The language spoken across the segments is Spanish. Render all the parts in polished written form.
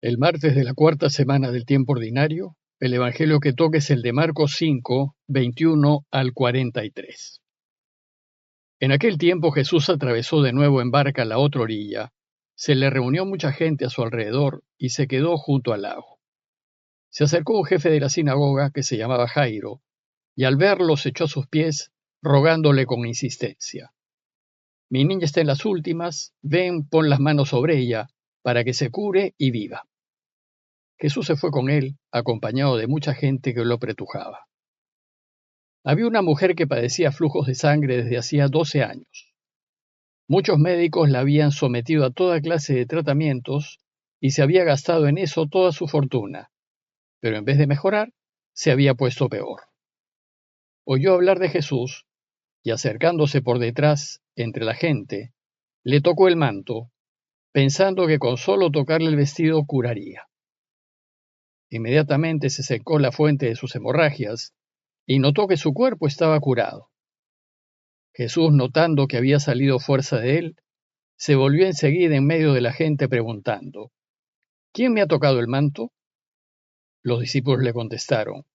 El martes de la cuarta semana del tiempo ordinario, el evangelio que toca es el de Marcos 5, 21 al 43. En aquel tiempo Jesús atravesó de nuevo en barca a la otra orilla. Se le reunió mucha gente a su alrededor y se quedó junto al lago. Se acercó un jefe de la sinagoga que se llamaba Jairo, y al verlo se echó a sus pies, rogándole con insistencia: Mi niña está en las últimas, ven, pon las manos sobre ella, para que se cure y viva. Jesús se fue con él, acompañado de mucha gente que lo apretujaba. Había una mujer que padecía flujos de sangre desde hacía 12 años. Muchos médicos la habían sometido a toda clase de tratamientos y se había gastado en eso toda su fortuna, pero en vez de mejorar, se había puesto peor. Oyó hablar de Jesús y, acercándose por detrás entre la gente, le tocó el manto, pensando que con solo tocarle el vestido curaría. Inmediatamente se secó la fuente de sus hemorragias y notó que su cuerpo estaba curado. Jesús, notando que había salido fuerza de él, se volvió enseguida en medio de la gente preguntando: ¿Quién me ha tocado el manto? Los discípulos le contestaron: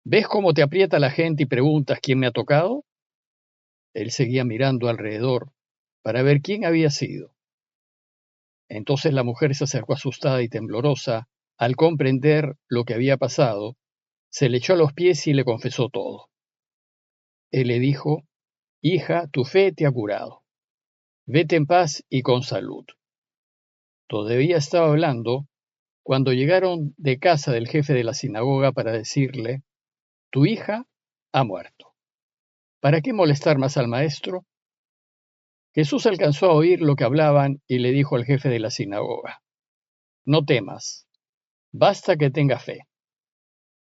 ¿Ves cómo te aprieta la gente y preguntas quién me ha tocado? Él seguía mirando alrededor para ver quién había sido. Entonces la mujer se acercó asustada y temblorosa. Al comprender lo que había pasado, se le echó a los pies y le confesó todo. Él le dijo: Hija, tu fe te ha curado. Vete en paz y con salud. Todavía estaba hablando cuando llegaron de casa del jefe de la sinagoga para decirle: Tu hija ha muerto. ¿Para qué molestar más al maestro? Jesús alcanzó a oír lo que hablaban y le dijo al jefe de la sinagoga: No temas, basta que tengas fe.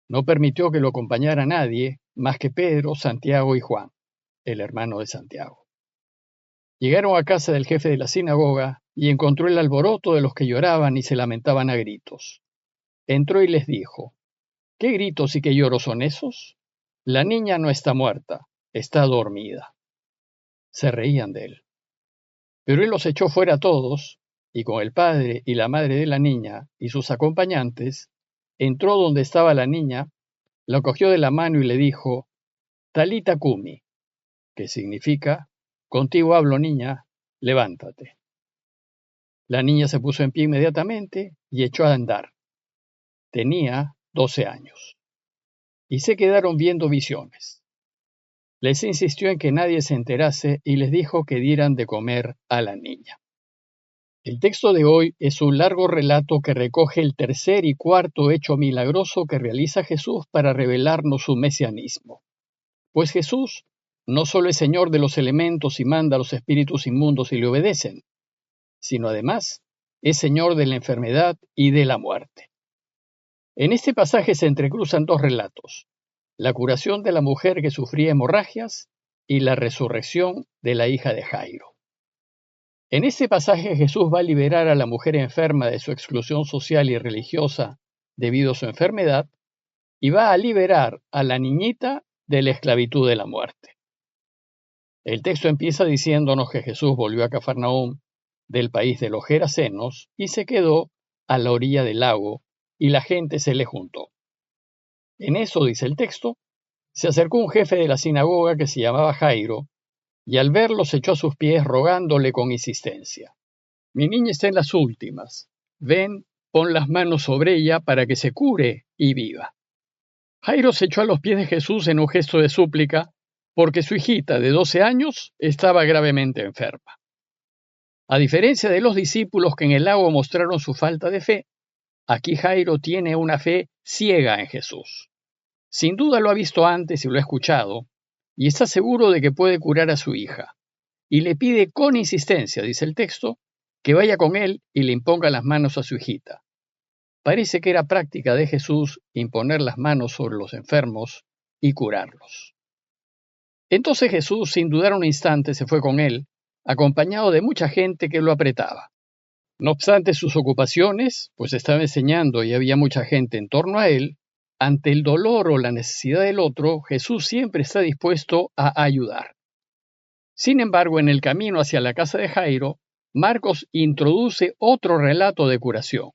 No permitió que lo acompañara nadie más que Pedro, Santiago y Juan, el hermano de Santiago. Llegaron a casa del jefe de la sinagoga y encontró el alboroto de los que lloraban y se lamentaban a gritos. Entró y les dijo: ¿Qué gritos y qué lloros son esos? La niña no está muerta, está dormida. Se reían de él. Pero él los echó fuera a todos, y con el padre y la madre de la niña y sus acompañantes, entró donde estaba la niña, la cogió de la mano y le dijo: Talita cumi, que significa: Contigo hablo, niña, levántate. La niña se puso en pie inmediatamente y echó a andar. Tenía 12 años. Y se quedaron viendo visiones. Les insistió en que nadie se enterase y les dijo que dieran de comer a la niña. El texto de hoy es un largo relato que recoge el tercer y cuarto hecho milagroso que realiza Jesús para revelarnos su mesianismo. Pues Jesús no solo es Señor de los elementos y manda a los espíritus inmundos y le obedecen, sino además es Señor de la enfermedad y de la muerte. En este pasaje se entrecruzan dos relatos: la curación de la mujer que sufría hemorragias y la resurrección de la hija de Jairo. En este pasaje Jesús va a liberar a la mujer enferma de su exclusión social y religiosa debido a su enfermedad y va a liberar a la niñita de la esclavitud de la muerte. El texto empieza diciéndonos que Jesús volvió a Cafarnaúm del país de los Gerasenos y se quedó a la orilla del lago y la gente se le juntó. En eso, dice el texto, se acercó un jefe de la sinagoga que se llamaba Jairo, y al verlo se echó a sus pies rogándole con insistencia: Mi niña está en las últimas. Ven, pon las manos sobre ella para que se cure y viva. Jairo se echó a los pies de Jesús en un gesto de súplica porque su hijita de 12 años estaba gravemente enferma. A diferencia de los discípulos que en el lago mostraron su falta de fe, aquí Jairo tiene una fe ciega en Jesús. Sin duda lo ha visto antes y lo ha escuchado, y está seguro de que puede curar a su hija. Y le pide con insistencia, dice el texto, que vaya con él y le imponga las manos a su hijita. Parece que era práctica de Jesús imponer las manos sobre los enfermos y curarlos. Entonces Jesús, sin dudar un instante, se fue con él, acompañado de mucha gente que lo apretaba. No obstante sus ocupaciones, pues estaba enseñando y había mucha gente en torno a él, ante el dolor o la necesidad del otro, Jesús siempre está dispuesto a ayudar. Sin embargo, en el camino hacia la casa de Jairo, Marcos introduce otro relato de curación.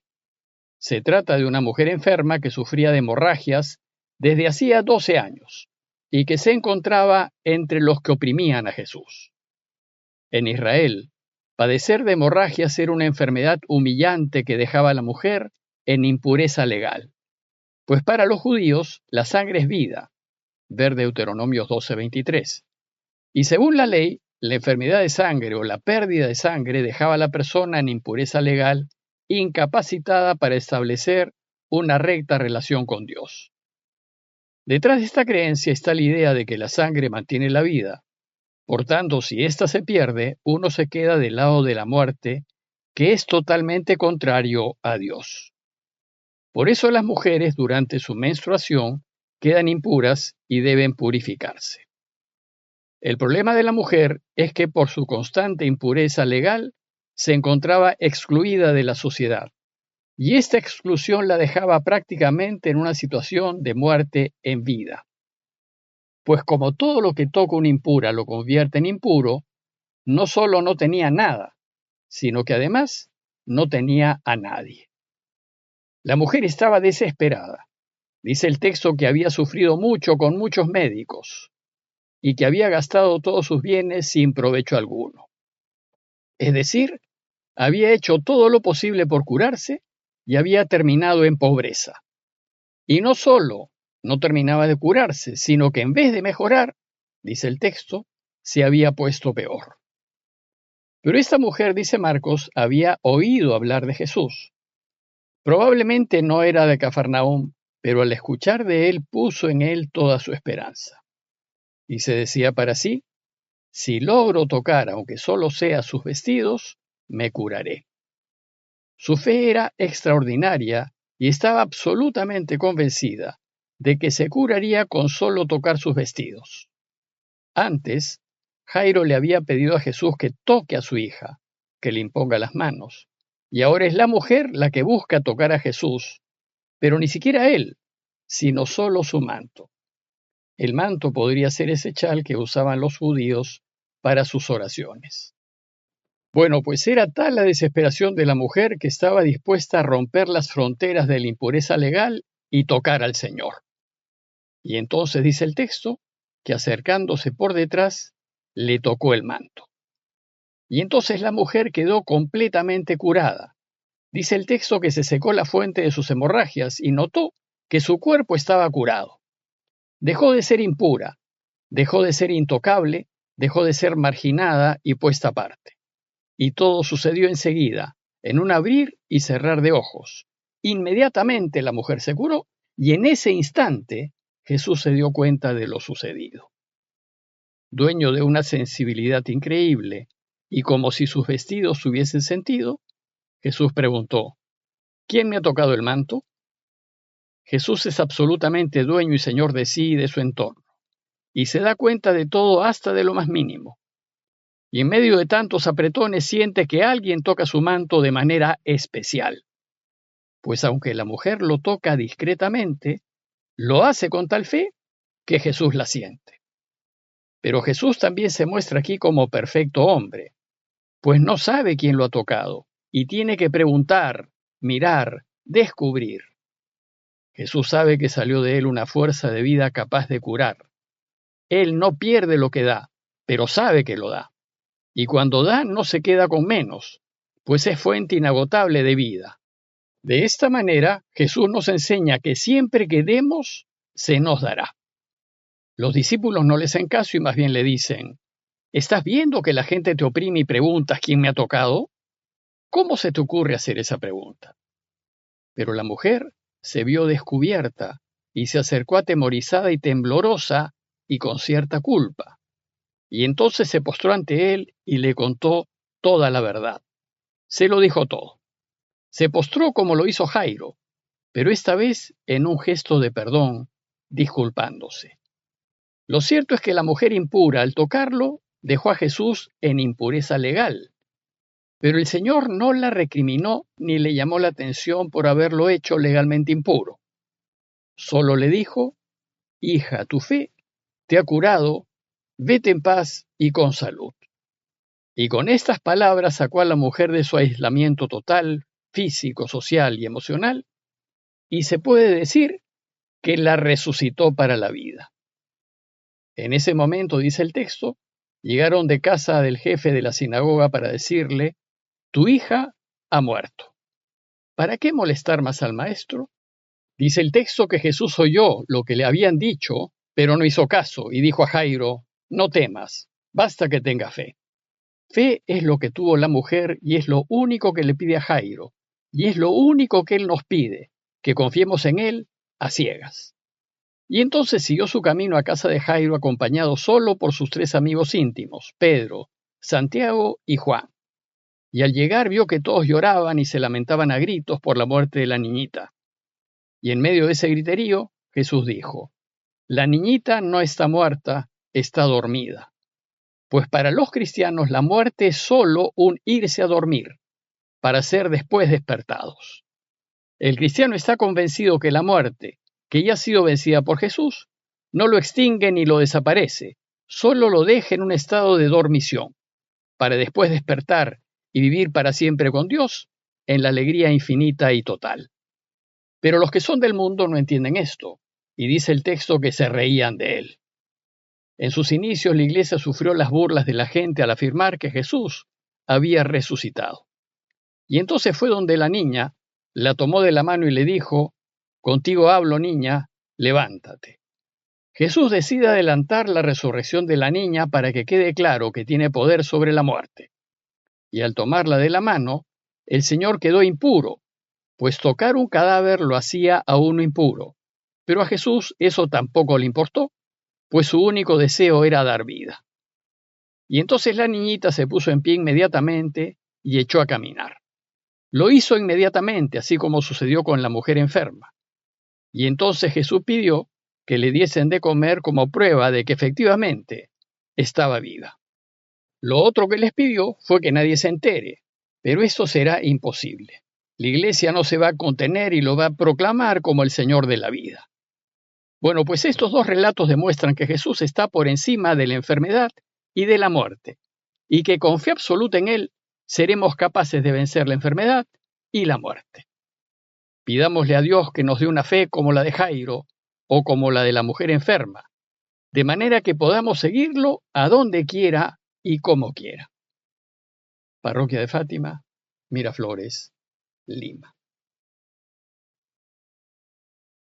Se trata de una mujer enferma que sufría de hemorragias desde hacía 12 años y que se encontraba entre los que oprimían a Jesús. En Israel, padecer de hemorragias era una enfermedad humillante que dejaba a la mujer en impureza legal, pues para los judíos la sangre es vida, ver Deuteronomios 12:23. Y según la ley, la enfermedad de sangre o la pérdida de sangre dejaba a la persona en impureza legal, incapacitada para establecer una recta relación con Dios. Detrás de esta creencia está la idea de que la sangre mantiene la vida. Por tanto, si ésta se pierde, uno se queda del lado de la muerte, que es totalmente contrario a Dios. Por eso las mujeres durante su menstruación quedan impuras y deben purificarse. El problema de la mujer es que por su constante impureza legal se encontraba excluida de la sociedad, y esta exclusión la dejaba prácticamente en una situación de muerte en vida. Pues como todo lo que toca una impura lo convierte en impuro, no solo no tenía nada, sino que además no tenía a nadie. La mujer estaba desesperada. Dice el texto que había sufrido mucho con muchos médicos y que había gastado todos sus bienes sin provecho alguno. Es decir, había hecho todo lo posible por curarse y había terminado en pobreza. Y no solo no terminaba de curarse, sino que en vez de mejorar, dice el texto, se había puesto peor. Pero esta mujer, dice Marcos, había oído hablar de Jesús. Probablemente no era de Cafarnaúm, pero al escuchar de él puso en él toda su esperanza. Y se decía para sí, si logro tocar, aunque solo sea sus vestidos, me curaré. Su fe era extraordinaria y estaba absolutamente convencida de que se curaría con solo tocar sus vestidos. Antes, Jairo le había pedido a Jesús que toque a su hija, que le imponga las manos, y ahora es la mujer la que busca tocar a Jesús, pero ni siquiera él, sino solo su manto. El manto podría ser ese chal que usaban los judíos para sus oraciones. Bueno, pues era tal la desesperación de la mujer que estaba dispuesta a romper las fronteras de la impureza legal y tocar al Señor. Y entonces dice el texto que acercándose por detrás, le tocó el manto. Y entonces la mujer quedó completamente curada. Dice el texto que se secó la fuente de sus hemorragias y notó que su cuerpo estaba curado. Dejó de ser impura, dejó de ser intocable, dejó de ser marginada y puesta aparte. Y todo sucedió enseguida, en un abrir y cerrar de ojos. Inmediatamente la mujer se curó y en ese instante Jesús se dio cuenta de lo sucedido. Dueño de una sensibilidad increíble y como si sus vestidos hubiesen sentido, Jesús preguntó, ¿quién me ha tocado el manto? Jesús es absolutamente dueño y señor de sí y de su entorno, y se da cuenta de todo hasta de lo más mínimo. Y en medio de tantos apretones siente que alguien toca su manto de manera especial. Pues aunque la mujer lo toca discretamente, lo hace con tal fe que Jesús la siente. Pero Jesús también se muestra aquí como perfecto hombre, pues no sabe quién lo ha tocado y tiene que preguntar, mirar, descubrir. Jesús sabe que salió de él una fuerza de vida capaz de curar. Él no pierde lo que da, pero sabe que lo da. Y cuando da no se queda con menos, pues es fuente inagotable de vida. De esta manera, Jesús nos enseña que siempre que demos, se nos dará. Los discípulos no le hacen caso y más bien le dicen, ¿estás viendo que la gente te oprime y preguntas quién me ha tocado? ¿Cómo se te ocurre hacer esa pregunta? Pero la mujer se vio descubierta y se acercó atemorizada y temblorosa y con cierta culpa. Y entonces se postró ante él y le contó toda la verdad. Se lo dijo todo. Se postró como lo hizo Jairo, pero esta vez en un gesto de perdón, disculpándose. Lo cierto es que la mujer impura, al tocarlo, dejó a Jesús en impureza legal. Pero el Señor no la recriminó ni le llamó la atención por haberlo hecho legalmente impuro. Solo le dijo, hija, tu fe te ha curado, vete en paz y con salud. Y con estas palabras sacó a la mujer de su aislamiento total, físico, social y emocional, y se puede decir que la resucitó para la vida. En ese momento, dice el texto, llegaron de casa del jefe de la sinagoga para decirle: tu hija ha muerto. ¿Para qué molestar más al maestro? Dice el texto que Jesús oyó lo que le habían dicho, pero no hizo caso y dijo a Jairo: no temas, basta que tenga fe. Fe es lo que tuvo la mujer y es lo único que le pide a Jairo, y es lo único que él nos pide, que confiemos en él a ciegas. Y entonces siguió su camino a casa de Jairo acompañado solo por sus 3 amigos íntimos, Pedro, Santiago y Juan. Y al llegar vio que todos lloraban y se lamentaban a gritos por la muerte de la niñita. Y en medio de ese griterío, Jesús dijo: la niñita no está muerta, está dormida. Pues para los cristianos la muerte es solo un irse a dormir, para ser después despertados. El cristiano está convencido que la muerte, que ya ha sido vencida por Jesús, no lo extingue ni lo desaparece, solo lo deja en un estado de dormición, para después despertar y vivir para siempre con Dios en la alegría infinita y total. Pero los que son del mundo no entienden esto, y dice el texto que se reían de él. En sus inicios la iglesia sufrió las burlas de la gente al afirmar que Jesús había resucitado. Y entonces fue donde la niña, la tomó de la mano y le dijo: contigo hablo, niña, levántate. Jesús decide adelantar la resurrección de la niña para que quede claro que tiene poder sobre la muerte. Y al tomarla de la mano, el Señor quedó impuro, pues tocar un cadáver lo hacía a uno impuro. Pero a Jesús eso tampoco le importó, pues su único deseo era dar vida. Y entonces la niñita se puso en pie inmediatamente y echó a caminar. Lo hizo inmediatamente, así como sucedió con la mujer enferma. Y entonces Jesús pidió que le diesen de comer como prueba de que efectivamente estaba viva. Lo otro que les pidió fue que nadie se entere, pero esto será imposible. La iglesia no se va a contener y lo va a proclamar como el Señor de la vida. Bueno, pues estos 2 relatos demuestran que Jesús está por encima de la enfermedad y de la muerte, y que con fe absoluta en Él seremos capaces de vencer la enfermedad y la muerte. Pidámosle a Dios que nos dé una fe como la de Jairo o como la de la mujer enferma, de manera que podamos seguirlo a donde quiera y como quiera. Parroquia de Fátima, Miraflores, Lima.